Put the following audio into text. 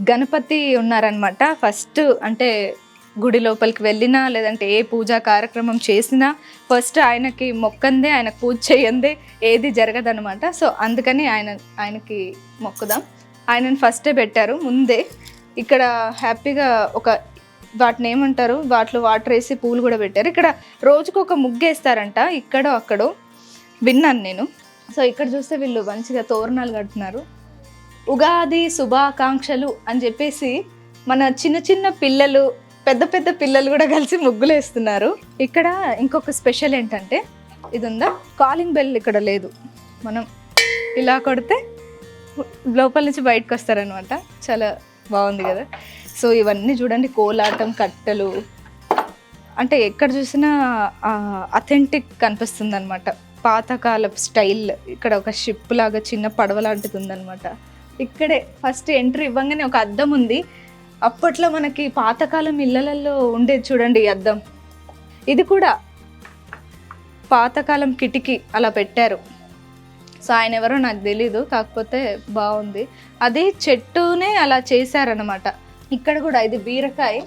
గణపతి ఉన్నారనమాట. ఫస్ట్ అంటే గుడి లోపలికి వెళ్ళినా లేదంటే ఏ పూజా కార్యక్రమం చేసినా ఫస్ట్ ఆయనకి మొక్కందే, ఆయనకు పూజ చేయందే ఏది జరగదనమాట. సో అందుకని ఆయనకి మొక్కుదాం. ఆయనను ఫస్టే పెట్టారు ముందే. ఇక్కడ హ్యాపీగా వాటిని ఏమంటారు, వాటిలో వాటర్ వేసి పూలు కూడా పెట్టారు. ఇక్కడ రోజుకు ఒక ముగ్గేస్తారంట, ఇక్కడో అక్కడో విన్నాను నేను. సో ఇక్కడ చూస్తే వీళ్ళు మంచిగా తోరణాలు కడుతున్నారు. ఉగాది శుభాకాంక్షలు అని చెప్పేసి మన చిన్న చిన్న పిల్లలు, పెద్ద పెద్ద పిల్లలు కూడా కలిసి ముగ్గులు వేస్తున్నారు. ఇక్కడ ఇంకొక స్పెషల్ ఏంటంటే ఇది ఉందా, కాలింగ్ బెల్ ఇక్కడ లేదు. మనం ఇలా కొడితే లోపల నుంచి బయటకు వస్తారనమాట. చాలా బాగుంది కదా. సో ఇవన్నీ చూడండి, కోలాటం, కట్టెలు, అంటే ఎక్కడ చూసినా అథెంటిక్ కనిపిస్తుంది అనమాట. పాతకాలపు స్టైల్. ఇక్కడ ఒక షిప్ లాగా చిన్న పడవ లాంటిది ఉందన్నమాట. ఇక్కడే ఫస్ట్ ఎంట్రీ ఇవ్వగానే ఒక అద్దం ఉంది. అప్పట్లో మనకి పాతకాలం ఇళ్ళలలో ఉండేది చూడండి ఈ అద్దం. ఇది కూడా పాతకాలం కిటికీ అలా పెట్టారు. సో ఆయన ఎవరో నాకు తెలీదు, కాకపోతే బాగుంది. అది చెట్టునే అలా చేశారనమాట. ఇక్కడ కూడా ఇది బీరకాయ.